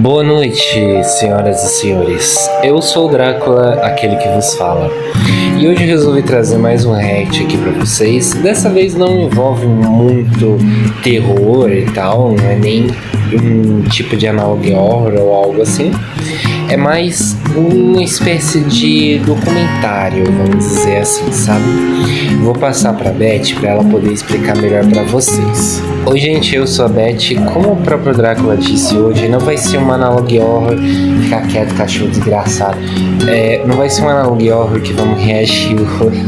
Boa noite, senhoras e senhores. Eu sou o Drácula, aquele que vos fala. E hoje eu resolvi trazer mais um react aqui pra vocês. Dessa vez não envolve muito terror e tal, não é nem um tipo de analog horror ou algo assim. É mais uma espécie de documentário, vamos dizer assim, sabe? Vou passar pra Beth pra ela poder explicar melhor pra vocês. Oi gente, eu sou a Beth. Como o próprio Drácula disse hoje, não vai ser uma analog horror, ficar quieto, cachorro desgraçado. Não vai ser uma analog horror que vamos reagir hoje.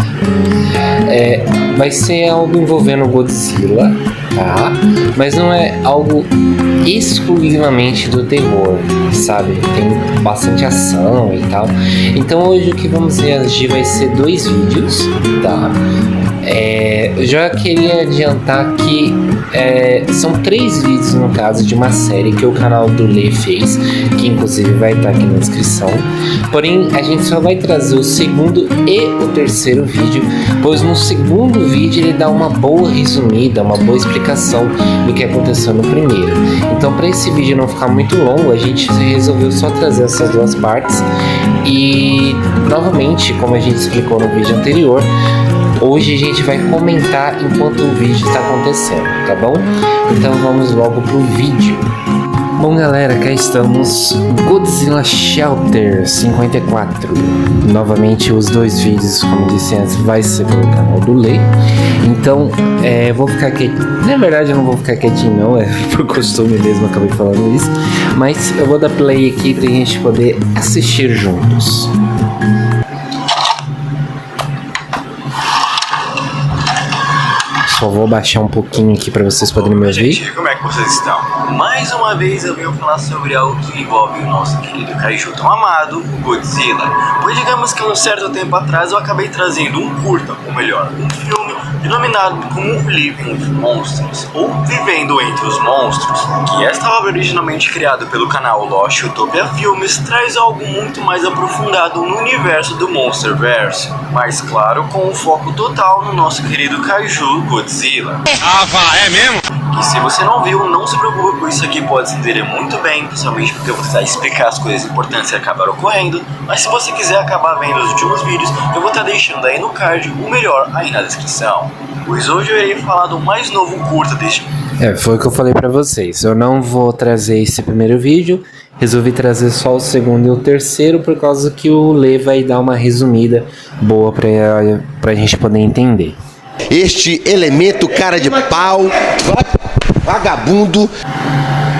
Vai ser algo envolvendo Godzilla, tá? Mas não é algo exclusivamente do terror, sabe? Tem bastante ação e tal. Então hoje o que vamos reagir vai ser 2 vídeos, tá? Eu já queria adiantar que são 3 vídeos no caso de uma série que o canal do Lê fez, que inclusive vai estar aqui na descrição. Porém, a gente só vai trazer o segundo e o terceiro vídeo, pois no segundo vídeo ele dá uma boa resumida, uma boa explicação do que aconteceu no primeiro. Então, para esse vídeo não ficar muito longo, a gente resolveu só trazer essas 2 partes. E novamente, como a gente explicou no vídeo anterior, hoje a gente vai comentar enquanto o vídeo está acontecendo, tá bom? Então vamos logo pro vídeo. Bom galera, cá estamos, Godzilla Shelter 54. Novamente os 2 vídeos, como disse antes, vai ser pelo canal do Lê. Então, vou ficar quietinho. Na verdade eu não vou ficar quietinho não, é por costume mesmo, acabei falando isso. Mas eu vou dar play aqui pra gente poder assistir juntos. Só vou baixar um pouquinho aqui para vocês poderem me ouvir. Gente, como é que vocês estão? Mais uma vez eu venho falar sobre algo que envolve o nosso querido kaiju tão amado, o Godzilla. Pois digamos que um certo tempo atrás eu acabei trazendo um curta, ou melhor, um filme denominado como Living with Monsters, ou Vivendo Entre os Monstros, que esta obra originalmente criada pelo canal Lost Utopia Filmes traz algo muito mais aprofundado no universo do Monsterverse, mas claro, com um foco total no nosso querido kaiju Godzilla. É mesmo? E se você não viu, não se preocupe, pois isso aqui pode se entender muito bem, principalmente porque eu vou tentar explicar as coisas importantes que acabaram ocorrendo. Mas se você quiser acabar vendo os últimos vídeos, eu vou estar deixando aí no card, o melhor aí na descrição. Pois hoje eu irei falar do mais novo curta deste... Foi o que eu falei pra vocês, eu não vou trazer esse primeiro vídeo, resolvi trazer só o segundo e o terceiro por causa que o Lê vai dar uma resumida boa pra gente poder entender. Este elemento cara de pau, vagabundo,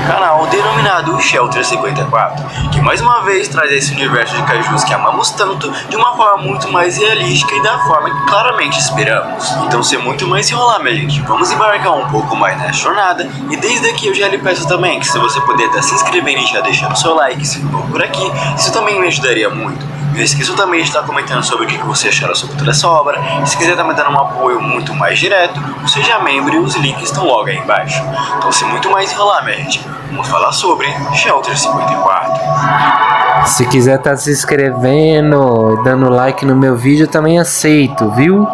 canal denominado Shelter 54, que mais uma vez traz esse universo de kaijus que amamos tanto de uma forma muito mais realística e da forma que claramente esperamos. Então, sem muito mais enrolar, minha gente, vamos embarcar um pouco mais nessa jornada. E desde aqui eu já lhe peço também que se você puder estar se inscrevendo e já deixando o seu like, se for por aqui, isso também me ajudaria muito. Não esqueça também de estar comentando sobre o que você acharam sobre toda essa obra. E se quiser também dar um apoio muito mais direto, seja membro e os links estão logo aí embaixo. Então, sem muito mais enrolar, minha gente, vamos falar sobre Shelter 54. Se quiser estar se inscrevendo, dando like no meu vídeo, também aceito, viu?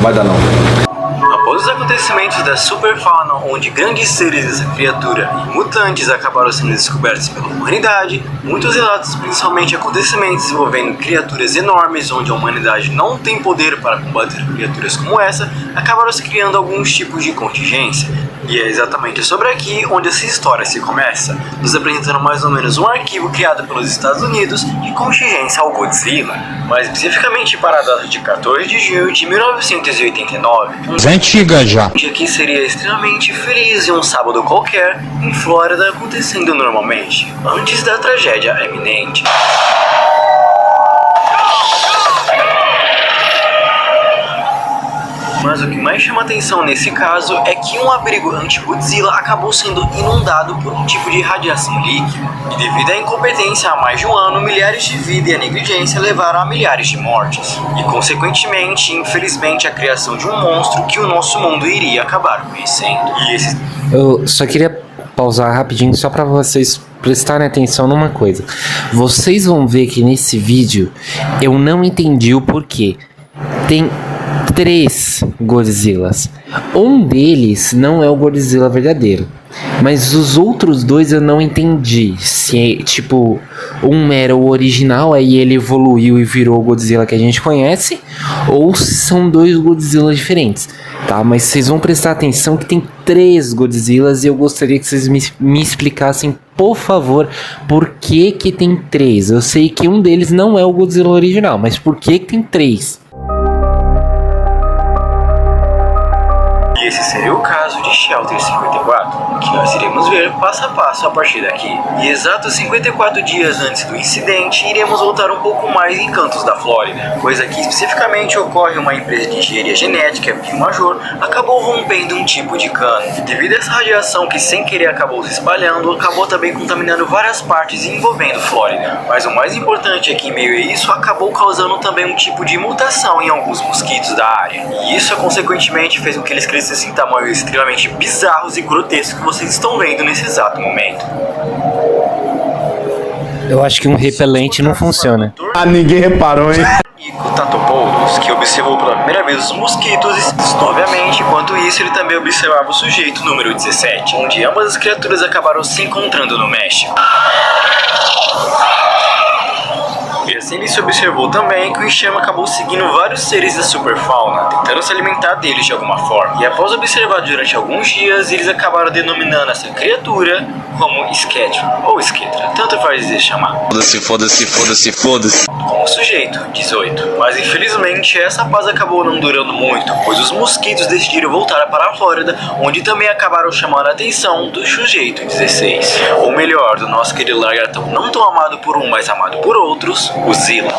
não vai dar não. Após os acontecimentos da Superfauna, onde grandes seres dessa criatura e mutantes acabaram sendo descobertos pela humanidade, muitos relatos, principalmente acontecimentos envolvendo criaturas enormes, onde a humanidade não tem poder para combater criaturas como essa, acabaram se criando alguns tipos de contingência. E é exatamente sobre aqui onde essa história se começa, nos apresentando mais ou menos um arquivo criado pelos Estados Unidos de contingência ao Godzilla, mais especificamente para a data de 14 de junho de 1989. Antiga já. Um dia que seria extremamente feliz em um sábado qualquer, em Flórida, acontecendo normalmente, antes da tragédia eminente. Mas o que mais chama atenção nesse caso é que um abrigo anti-Godzilla acabou sendo inundado por um tipo de radiação líquida. E devido à incompetência há mais de um ano, milhares de vidas e a negligência levaram a milhares de mortes. E consequentemente, infelizmente, a criação de um monstro que o nosso mundo iria acabar conhecendo. Eu só queria pausar rapidinho só para vocês prestarem atenção numa coisa. Vocês vão ver que nesse vídeo eu não entendi o porquê. Tem 3 Godzillas. Um deles não é o Godzilla verdadeiro. Mas os outros dois eu não entendi. Se, tipo, um era o original, aí ele evoluiu e virou o Godzilla que a gente conhece, ou se são dois Godzilla diferentes, tá? Mas vocês vão prestar atenção que tem 3 Godzillas e eu gostaria que vocês me explicassem, por favor, por que que tem 3. Eu sei que um deles não é o Godzilla original, mas por que que tem 3? E esse seria o caso de Shelter 54, que nós iremos ver passo a passo a partir daqui. E exatos 54 dias antes do incidente, iremos voltar um pouco mais em Cantos da Flórida, pois aqui especificamente ocorre uma empresa de engenharia genética que o Major acabou rompendo um tipo de cano. E devido a essa radiação que sem querer acabou se espalhando, acabou também contaminando várias partes envolvendo Flórida. Mas o mais importante é que em meio a isso acabou causando também um tipo de mutação em alguns mosquitos da área. E isso consequentemente fez com que eles crescessem em tamanhos extremamente bizarros e grotescos que vocês estão vendo nesse exato momento. Eu acho que um repelente não funciona. Ah, ninguém reparou, hein? Nico Tatopoulos, que observou pela primeira vez os mosquitos e, obviamente, enquanto isso, ele também observava o sujeito número 17, onde ambas as criaturas acabaram se encontrando no México. E assim ele se observou também que o enxame acabou seguindo vários seres da superfauna, tentando se alimentar deles de alguma forma. E após observar durante alguns dias, eles acabaram denominando essa criatura como Sketra, ou Sketra, tanto faz dizer chamar. Foda-se, foda-se, foda-se, foda-se. Com o sujeito, 18. Mas infelizmente essa paz acabou não durando muito, pois os mosquitos decidiram voltar para a Flórida, onde também acabaram chamando a atenção do sujeito, 16. Ou melhor, do nosso querido lagartão não tão amado por um, mas amado por outros, o Zilla.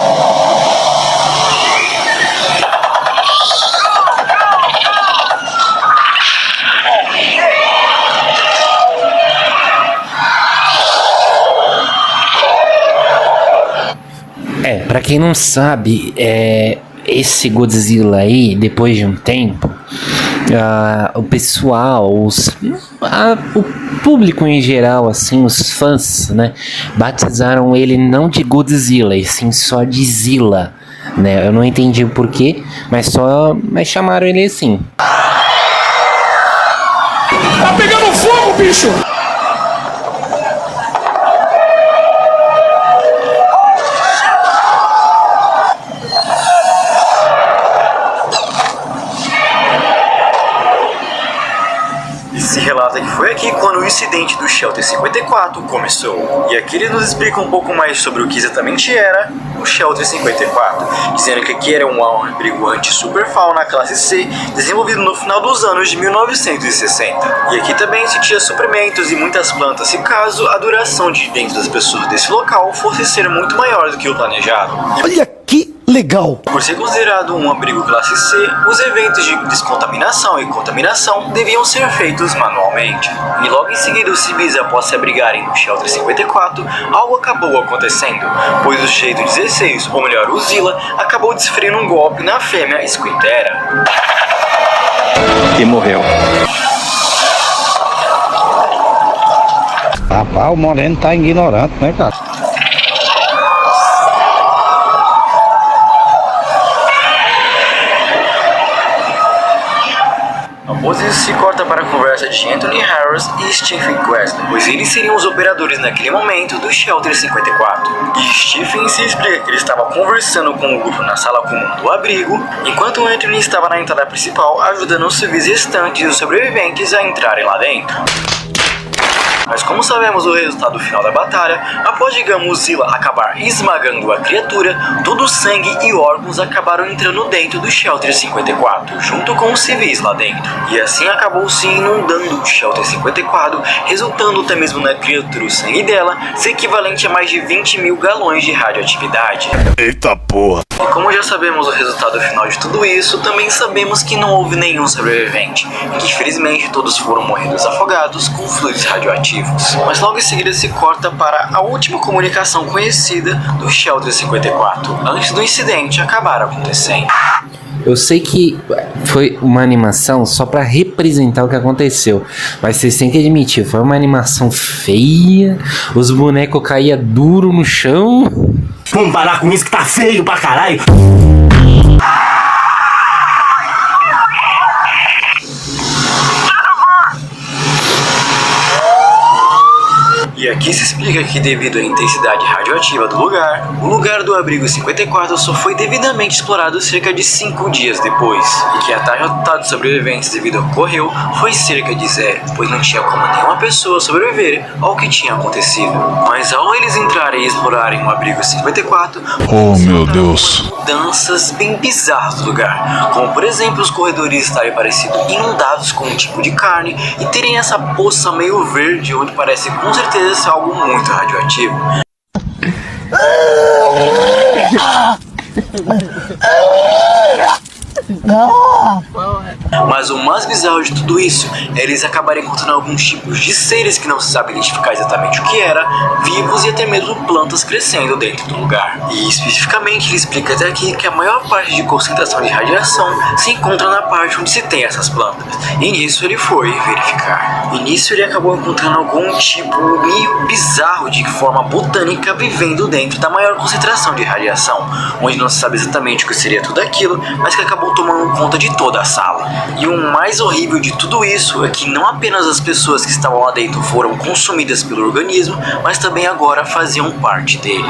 Pra quem não sabe, esse Godzilla aí, depois de um tempo, o pessoal, o público em geral, assim, os fãs, né, batizaram ele não de Godzilla, e sim só de Zilla, né? Eu não entendi o porquê, mas chamaram ele assim. Tá pegando fogo, bicho! Se relata que foi aqui quando o incidente do Shelter 54 começou. E aqui ele nos explica um pouco mais sobre o que exatamente era o Shelter 54, dizendo que aqui era um abrigo anti-superfauna classe C, desenvolvido no final dos anos de 1960. E aqui também se tinha suprimentos e muitas plantas, se caso a duração de dentro das pessoas desse local fosse ser muito maior do que o planejado. Olha que legal! Por ser considerado um abrigo classe C, os eventos de descontaminação e contaminação deviam ser feitos manualmente. E logo em seguida os civis, após se abrigarem no Shelter 54, algo acabou acontecendo, pois o sujeito 16, ou melhor o Zilla, acabou desferindo um golpe na fêmea Squintera. E morreu. Rapaz, o Moreno tá ignorante, né, cara? Após isso se corta para a conversa de Anthony Harris e Stephen Quest, pois eles seriam os operadores naquele momento do Shelter 54. E Stephen se explica que ele estava conversando com o grupo na sala comum do abrigo, enquanto Anthony estava na entrada principal ajudando os civis restantes e os sobreviventes a entrarem lá dentro. Mas como sabemos o resultado final da batalha, após, digamos, Zilla acabar esmagando a criatura, todo o sangue e órgãos acabaram entrando dentro do Shelter 54, junto com os civis lá dentro. E assim acabou se inundando o Shelter 54, resultando até mesmo na criatura, o sangue dela, ser equivalente a mais de 20 mil galões de radioatividade. Eita porra. E como já sabemos o resultado final de tudo isso, também sabemos que não houve nenhum sobrevivente, e que infelizmente todos foram morridos afogados com fluidos radioativos. Mas logo em seguida se corta para a última comunicação conhecida do Shelter 54, antes do incidente acabar acontecendo. Eu sei que foi uma animação só pra representar o que aconteceu, mas vocês têm que admitir, foi uma animação feia, os bonecos caíam duro no chão. Vamos parar com isso que tá feio pra caralho! E aqui se explica que devido à intensidade radioativa do lugar, o lugar do abrigo 54 só foi devidamente explorado cerca de 5 dias depois, e que a taxa total de sobreviventes devido ao que ocorreu foi cerca de 0, pois não tinha como nenhuma pessoa sobreviver ao que tinha acontecido. Mas ao eles entrarem e explorarem o abrigo 54, Oh, meu Deus. mudanças bem bizarras do lugar, como por exemplo os corredores estarem parecidos inundados com um tipo de carne e terem essa poça meio verde onde parece com certeza ser algo muito radioativo. Mas o mais bizarro de tudo isso é eles acabarem encontrando alguns tipos de seres que não se sabe identificar exatamente o que era, vivos e até mesmo plantas crescendo dentro do lugar. E especificamente ele explica até aqui que a maior parte de concentração de radiação se encontra na parte onde se tem essas plantas. E nisso ele foi verificar. E nisso ele acabou encontrando algum tipo meio bizarro de forma botânica vivendo dentro da maior concentração de radiação, onde não se sabe exatamente o que seria tudo aquilo, mas que acabou tomando conta de toda a sala. E o mais horrível de tudo isso é que não apenas as pessoas que estavam lá dentro foram consumidas pelo organismo, mas também agora faziam parte dele.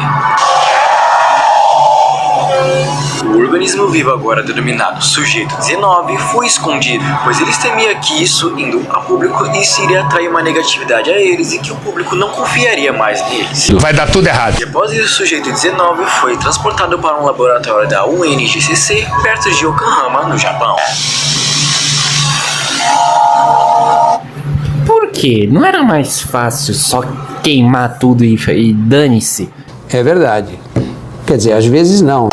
O organismo vivo, agora denominado Sujeito 19, foi escondido, pois eles temiam que isso, indo a público, isso iria atrair uma negatividade a eles e que o público não confiaria mais neles. Vai dar tudo errado. E após isso, o Sujeito 19 foi transportado para um laboratório da UNGCC, perto de Yokohama, no Japão. Por quê? Não era mais fácil só queimar tudo e dane-se? É verdade. Quer dizer, às vezes não.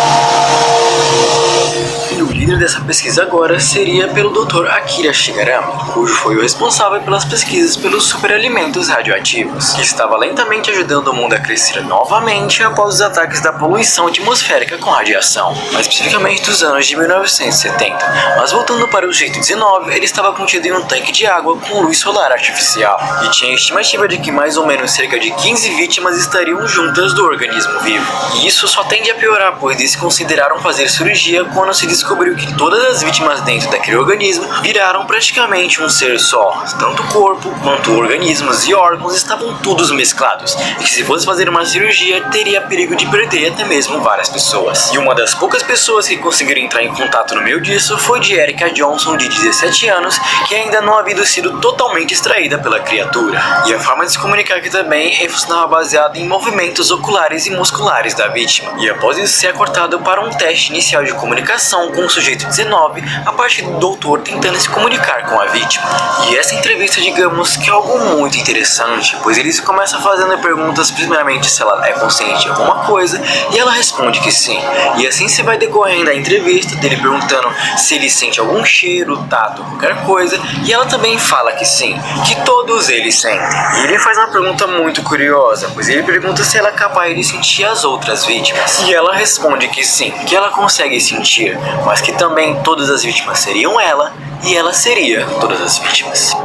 E o líder dessa pesquisa agora seria pelo Dr. Akira Shigarami, cujo foi o responsável pelas pesquisas pelos superalimentos radioativos, que estava lentamente ajudando o mundo a crescer novamente após os ataques da poluição atmosférica com radiação, mais especificamente dos anos de 1970. Mas voltando para o Sujeito 19, ele estava contido em um tanque de água com luz solar artificial, e tinha a estimativa de que mais ou menos cerca de 15 vítimas estariam juntas do organismo vivo. E isso só tende a piorar, pois eles consideraram fazer cirurgia quando se descobriu que todas as vítimas dentro daquele organismo viraram praticamente um ser só. Tanto o corpo quanto organismos e órgãos estavam todos mesclados, e que se fosse fazer uma cirurgia teria perigo de perder até mesmo várias pessoas. E uma das poucas pessoas que conseguiram entrar em contato no meio disso foi de Erica Johnson, de 17 anos, que ainda não havia sido totalmente extraída pela criatura. E a forma de se comunicar aqui também funcionava baseada em movimentos oculares e musculares da vítima. E após isso ser acortado para um teste inicial de comunicação com o Sujeito 19, a parte do doutor tentando se comunicar com a vítima. E essa entrevista, digamos que é algo muito interessante, pois ele começa fazendo perguntas primeiramente se ela é consciente de alguma coisa, e ela responde que sim. E assim se vai decorrendo a entrevista dele perguntando se ele sente algum cheiro, tato, qualquer coisa, e ela também fala que sim, que todos eles sentem. E ele faz uma pergunta muito curiosa, pois ele pergunta se ela é capaz de sentir as outras vítimas. E ela responde que sim, que ela consegue sentir, mas que também todas as vítimas seriam ela, e ela seria todas as vítimas.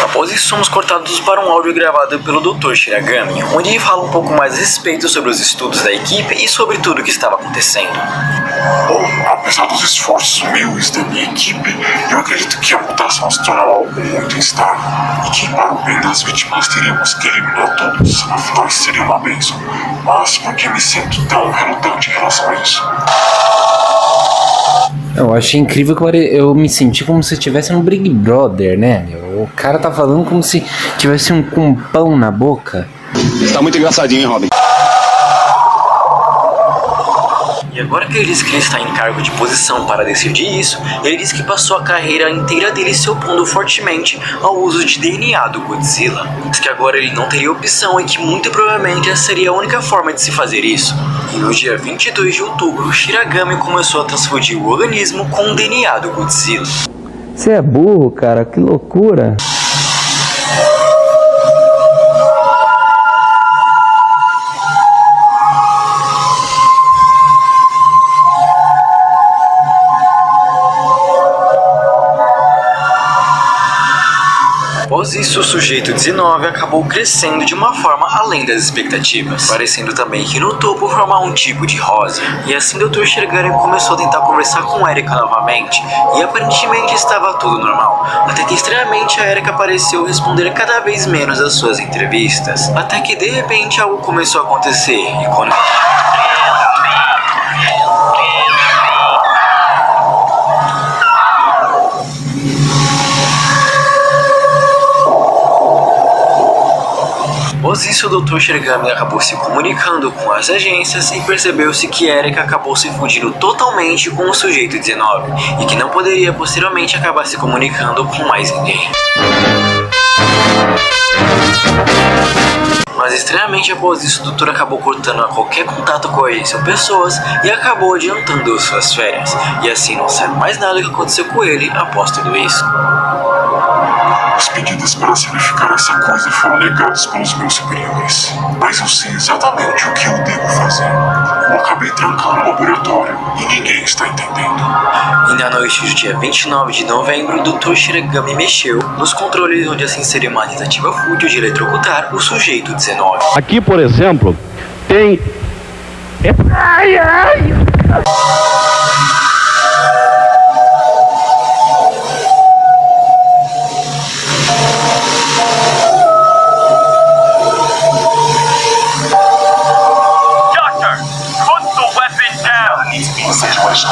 Após isso, somos cortados para um áudio gravado pelo Dr. Shiragami, onde ele fala um pouco mais a respeito sobre os estudos da equipe e sobre tudo o que estava acontecendo. Bom, apesar dos esforços meus e da minha equipe, eu acredito que a mutação se tornará algo muito instável e que, para o bem das vítimas, teríamos que eliminar todos, afinal isso seria uma bênção. Mas por que me sinto tão relutante em relação a isso? Eu achei incrível que eu me senti como se estivesse no Big Brother, né? O cara tá falando como se tivesse um pão na boca. Tá muito engraçadinho, hein, Robin? E agora que ele diz que ele está em cargo de posição para decidir isso, ele diz que passou a carreira inteira dele se opondo fortemente ao uso de DNA do Godzilla. Diz que agora ele não teria opção e que muito provavelmente essa seria a única forma de se fazer isso. E no dia 22 de outubro, Shiragami começou a transfundir o organismo com o DNA do Godzilla. Você é burro, cara, que loucura. Após Após isso, o sujeito 19 acabou crescendo de uma forma além das expectativas, parecendo também que no topo formar um tipo de rosa. E assim Dr. Shergami começou a tentar conversar com Erika novamente, e aparentemente estava tudo normal, até que estranhamente a Erika pareceu responder cada vez menos às suas entrevistas, até que de repente algo começou a acontecer, e quando... Após isso, o Dr. Shergami acabou se comunicando com as agências e percebeu-se que Erika acabou se fundindo totalmente com o sujeito 19 e que não poderia posteriormente acabar se comunicando com mais ninguém. Mas estranhamente após isso, o doutor acabou cortando a qualquer contato com a agência ou pessoas e acabou adiantando suas férias. E assim não sabe mais nada que aconteceu com ele após tudo isso. Os pedidos para certificar essa coisa foram negados pelos meus superiores. Mas eu sei exatamente o que eu devo fazer. Eu acabei trancando o laboratório e ninguém está entendendo. E na noite do dia 29 de novembro, o Dr. Shergami mexeu nos controles onde assim seria uma tentativa fútil de eletrocutar o sujeito 19. Aqui, por exemplo, tem.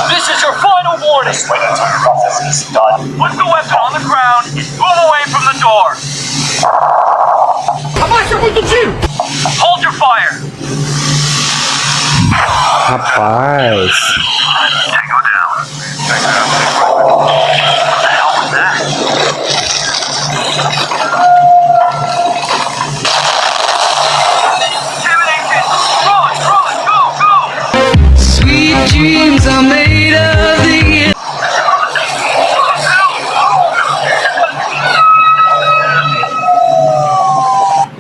This is your final warning. Put the weapon on the ground and move away from the door. Abaixa muito tiro. Hold your fire. Rapaz. Tango down. Dreams are made of the...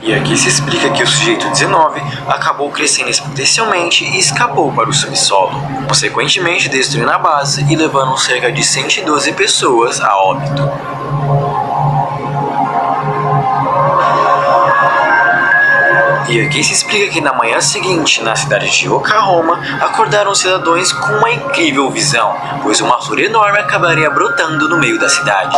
E aqui se explica que o sujeito 19 acabou crescendo exponencialmente e escapou para o subsolo, consequentemente destruindo a base e levando cerca de 112 pessoas a óbito. E aqui se explica que na manhã seguinte, na cidade de Yokohama, acordaram cidadãos com uma incrível visão, pois uma flor enorme acabaria brotando no meio da cidade.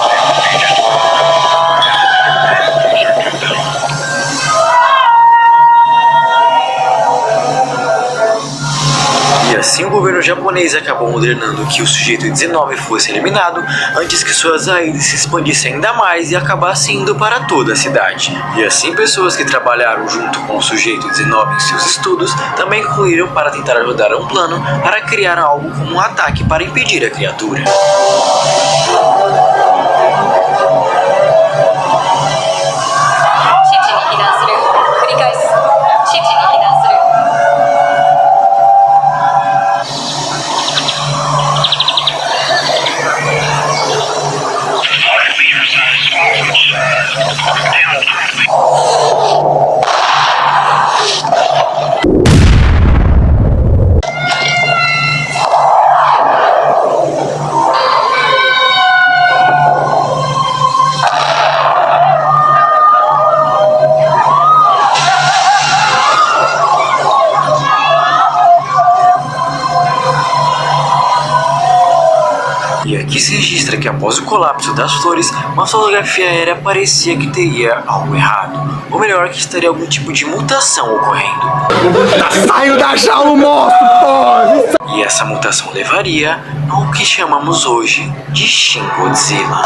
E assim o governo japonês acabou ordenando que o sujeito 19 fosse eliminado antes que suas raízes se expandissem ainda mais e acabassem indo para toda a cidade. E assim pessoas que trabalharam junto com o sujeito 19 em seus estudos também concluíram para tentar ajudar a um plano para criar algo como um ataque para impedir a criatura. E aqui se registra que após o colapso das flores, uma fotografia aérea parecia que teria algo errado. Ou melhor, que estaria algum tipo de mutação ocorrendo. Saiu da jaula o monstro, pô! E essa mutação levaria ao que chamamos hoje de Shin Godzilla.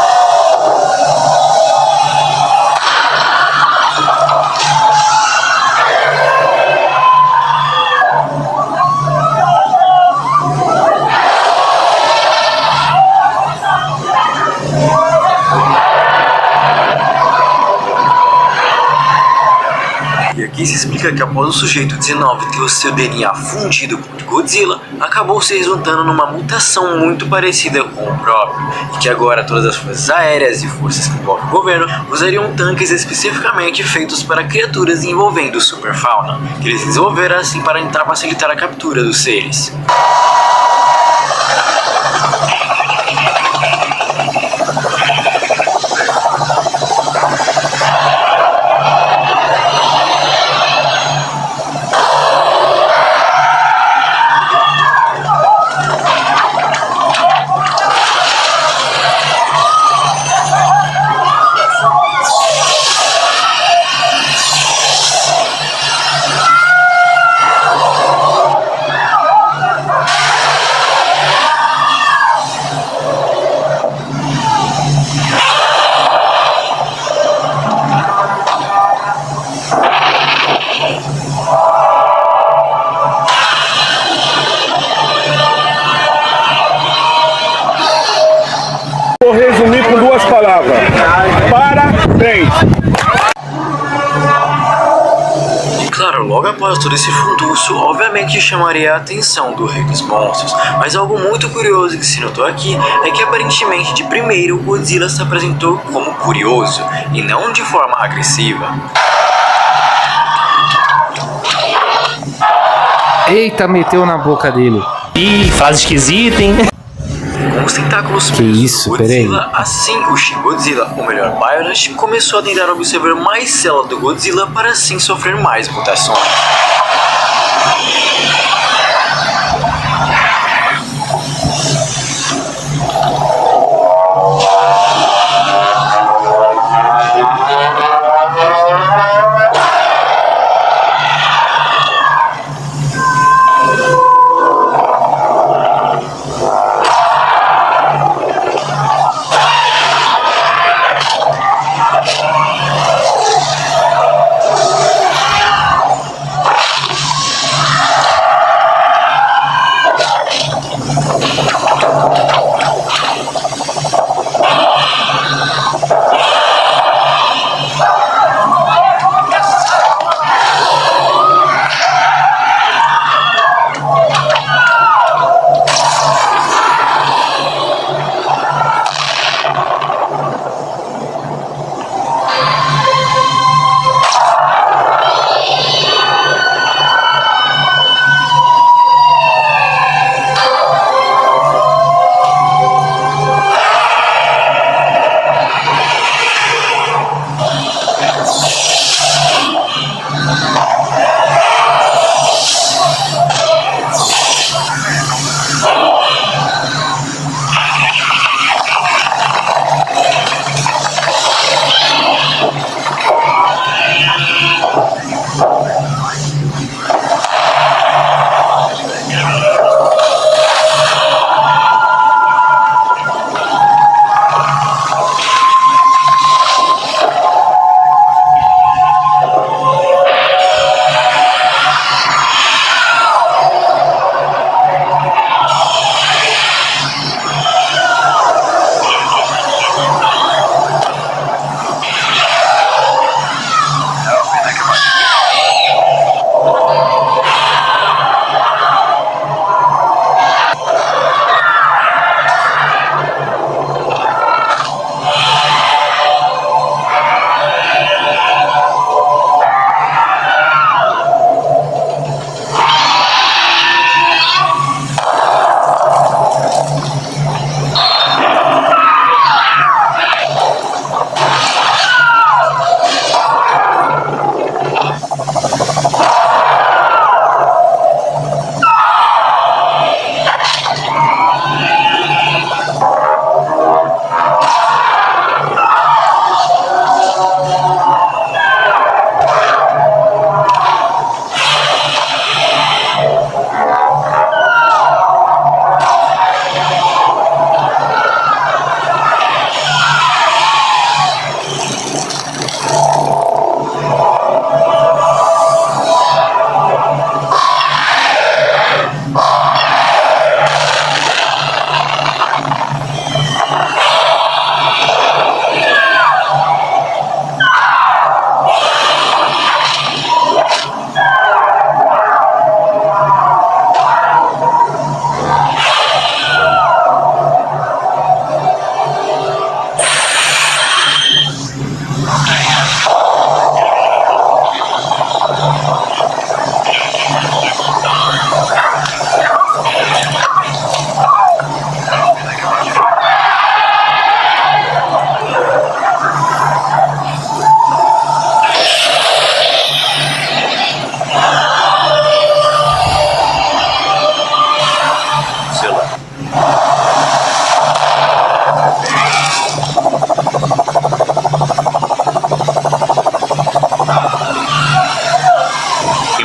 E aqui se explica que após o sujeito 19 ter o seu DNA fundido com o Godzilla, acabou se resultando numa mutação muito parecida com o próprio, e que agora todas as forças aéreas e forças que envolvem o governo usariam tanques especificamente feitos para criaturas envolvendo superfauna, que eles desenvolveram assim para tentar facilitar a captura dos seres. últimas palavras. Parabéns! Claro, logo após todo esse furdunço, obviamente chamaria a atenção do Rei dos Monstros, mas algo muito curioso que se notou aqui é que aparentemente de primeiro o Godzilla se apresentou como curioso e não de forma agressiva. Eita, meteu na boca dele. Ih, frase esquisita, hein? Com os tentáculos Que presos isso, do Godzilla, assim o Shin Godzilla, ou melhor, Biorush, começou a tentar observar mais células do Godzilla para assim sofrer mais mutações.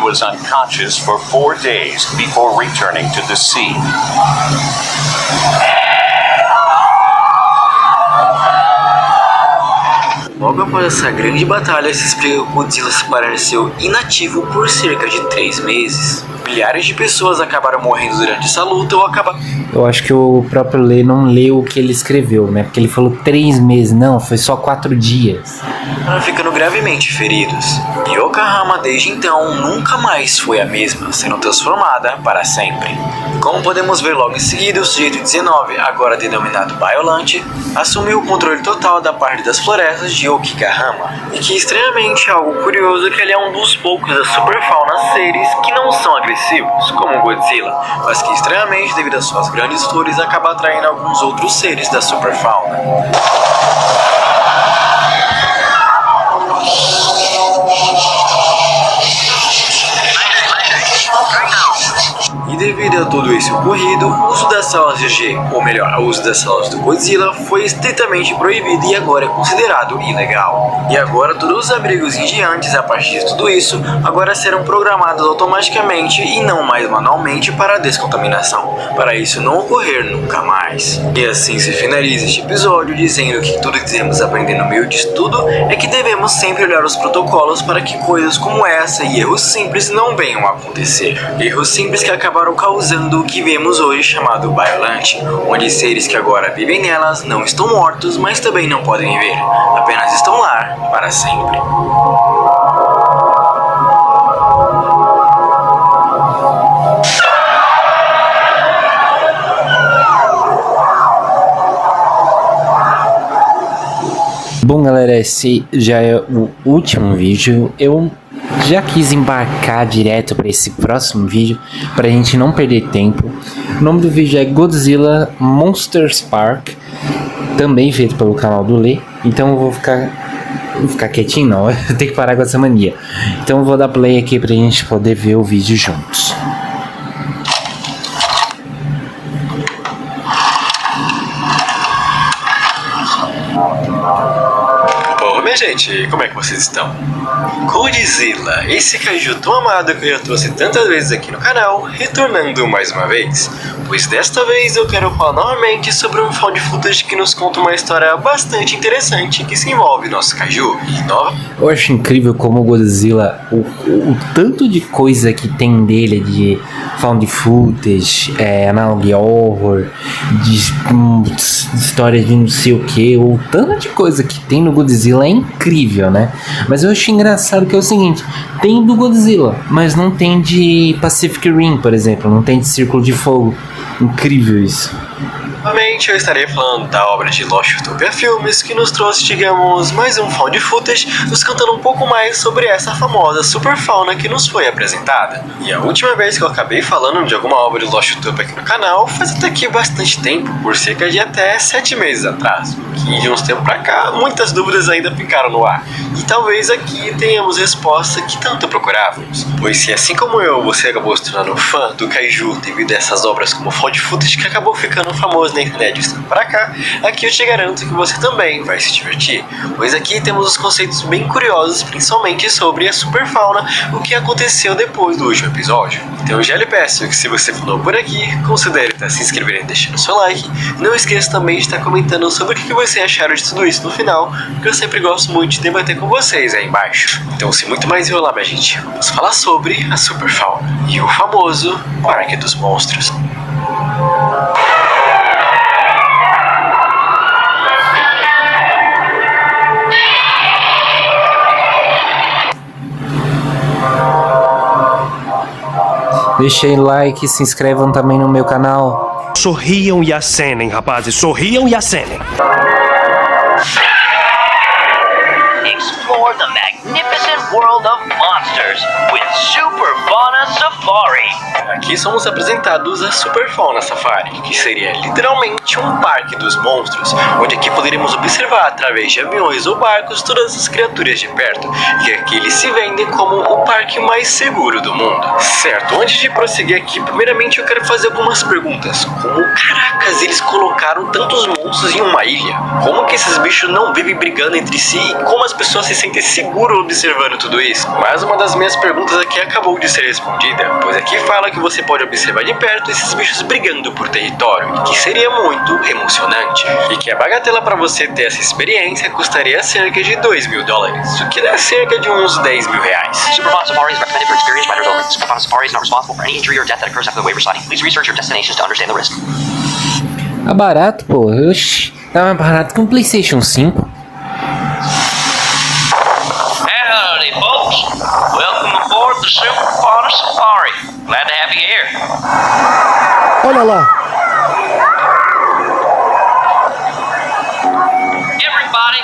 was unconscious for 4 days before returning to the sea. Logo após essa grande batalha, se explica que Godzilla se pareceu inativo por cerca de 3 meses. Milhares de pessoas acabaram morrendo durante essa luta ou acabaram... Eu acho que o próprio Lee não leu o que ele escreveu, né? Porque ele falou 3 meses, não, foi só 4 dias. Ficando gravemente feridos. E Yokohama desde então nunca mais foi a mesma, sendo transformada para sempre. Como podemos ver logo em seguida, o sujeito 19, agora denominado Biollante, assumiu o controle total da parte das florestas de Okigahama. E que estranhamente algo curioso é que ele é um dos poucos da superfauna seres que não são agressivos, como Godzilla, mas que estranhamente devido às suas grandes flores acaba atraindo alguns outros seres da superfauna. E devido a tudo isso ocorrido, o uso das células de G, ou melhor, o uso das células do Godzilla, foi estritamente proibido e agora é considerado ilegal. E agora todos os abrigos em diante, a partir de tudo isso, agora serão programados automaticamente e não mais manualmente para a descontaminação, para isso não ocorrer nunca mais. E assim se finaliza este episódio dizendo que tudo que devemos aprender no meio disso tudo é que devemos sempre olhar os protocolos para que coisas como essa e erros simples não venham a acontecer. Erros simples que acabaram causando o que vemos hoje chamado Biollante, onde seres que agora vivem nelas não estão mortos, mas também não podem viver, apenas estão lá para sempre. Bom galera, esse já é o último vídeo. Eu já quis embarcar direto para esse próximo vídeo, para a gente não perder tempo. O nome do vídeo é Godzilla Monsters Park, também feito pelo canal do Lee. Então eu vou ficar quietinho não, eu tenho que parar com essa mania. Então eu vou dar play aqui pra gente poder ver o vídeo juntos. Gente, como é que vocês estão? Godzilla, esse kaiju tão amado que eu já trouxe tantas vezes aqui no canal, retornando mais uma vez. Pois desta vez eu quero falar novamente sobre um found footage que nos conta uma história bastante interessante que se envolve nosso kaiju. Eu acho incrível como o Godzilla, o tanto de coisa que tem dele de found footage, analog horror, de história de não sei o que, o tanto de coisa que tem no Godzilla é incrível, né? Mas eu acho engraçado que é o seguinte, tem do Godzilla, mas não tem de Pacific Rim, por exemplo, não tem de Círculo de Fogo. Incrível isso. Novamente eu estarei falando da obra de Lost Utopia Filmes, que nos trouxe, digamos, mais um found footage, nos contando um pouco mais sobre essa famosa superfauna que nos foi apresentada. E a última vez que eu acabei falando de alguma obra de Lost Utopia aqui no canal, faz até que bastante tempo, por cerca de até 7 meses atrás, que de uns tempos pra cá, muitas dúvidas ainda ficaram no ar. E talvez aqui tenhamos resposta que tanto procurávamos. Pois se assim como eu, você acabou se tornando fã do kaiju devido a essas obras como found footage que acabou ficando famoso na internet estando pra cá, aqui eu te garanto que você também vai se divertir, pois aqui temos os conceitos bem curiosos, principalmente sobre a superfauna, o que aconteceu depois do último episódio. Então eu já lhe peço que se você falou por aqui, considere estar se inscrevendo e deixando seu like, e não esqueça também de estar comentando sobre o que você acharam de tudo isso no final, porque eu sempre gosto muito de debater com vocês aí embaixo. Então sem muito mais enrolar, minha gente, vamos falar sobre a superfauna e o famoso Parque dos Monstros. Deixem like, se inscrevam também no meu canal. Sorriam e acenem, rapazes, sorriam e acenem. Explore the magnificent world of monsters with Super Fauna Safari. Aqui somos apresentados a Superfauna Safari, que seria literalmente um parque dos monstros, onde aqui poderemos observar através de aviões ou barcos todas as criaturas de perto, e aqui eles se vendem como o parque mais seguro do mundo. Certo, antes de prosseguir aqui, primeiramente eu quero fazer algumas perguntas. Como caracas eles colocaram tantos monstros em uma ilha? Como que esses bichos não vivem brigando entre si e como as pessoas se sentem seguras observando tudo isso? Mas uma das minhas perguntas aqui acabou de ser respondida, pois aqui fala que você pode observar de perto esses bichos brigando por território, e que seria muito emocionante, e que a bagatela para você ter essa experiência custaria cerca de $2.000, o que dá cerca de uns R$10.000. Super Fauna Safari is recommended for experienced riders only. Super Fauna Safari is not responsible for any injury or death that occurs after the waiver signing. Please research your destinations to understand the risk. Tá barato, pô. Oxi, tá mais barato que um PlayStation 5. Howdy, folks. Welcome aboard the Super Fauna Safari. Glad to have you here. Olha lá. Everybody,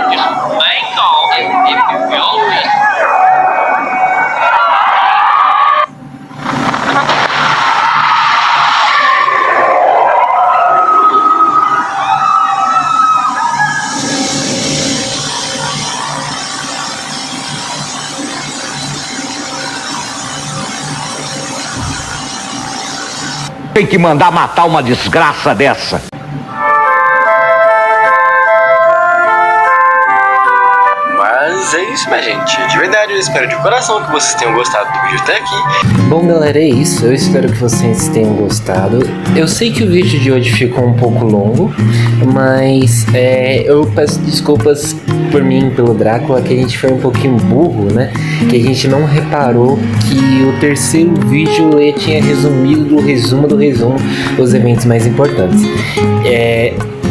just remain calm if you feel me. Tem que mandar matar uma desgraça dessa. Mas é isso, minha gente. De verdade, eu espero de coração que vocês tenham gostado do vídeo até aqui. Bom, galera, é isso. Eu espero que vocês tenham gostado. Eu sei que o vídeo de hoje ficou um pouco longo, mas eu peço desculpas por mim e pelo Drácula, que a gente foi um pouquinho burro, né? Que a gente não reparou que o terceiro vídeo tinha resumido do resumo os eventos mais importantes.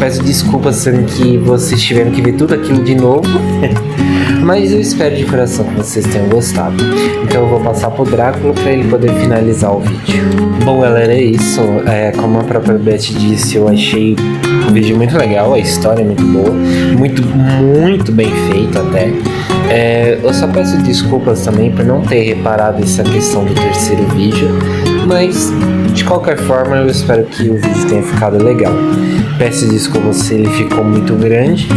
Peço desculpas sendo que vocês tiveram que ver tudo aquilo de novo. Mas eu espero de coração que vocês tenham gostado. Então eu vou passar pro Drácula para ele poder finalizar o vídeo. Bom, galera, é isso. Como a própria Beth disse, eu achei o vídeo muito legal, a história é muito boa, muito bem feito até. Eu só peço desculpas também por não ter reparado essa questão do terceiro vídeo, mas de qualquer forma eu espero que o vídeo tenha ficado legal. Peço desculpas se ele ficou muito grande,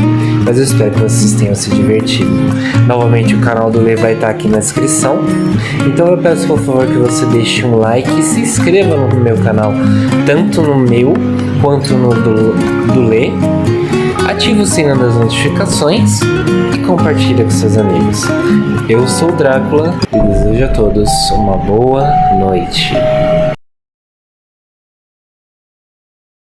mas eu espero que vocês tenham se divertido. Novamente, o canal do Lê vai estar aqui na descrição, então eu peço por favor que você deixe um like e se inscreva no meu canal, tanto no meu quanto no do Lê. Ative o sininho das notificações e compartilhe com seus amigos. Eu sou o Drácula e desejo a todos uma boa noite.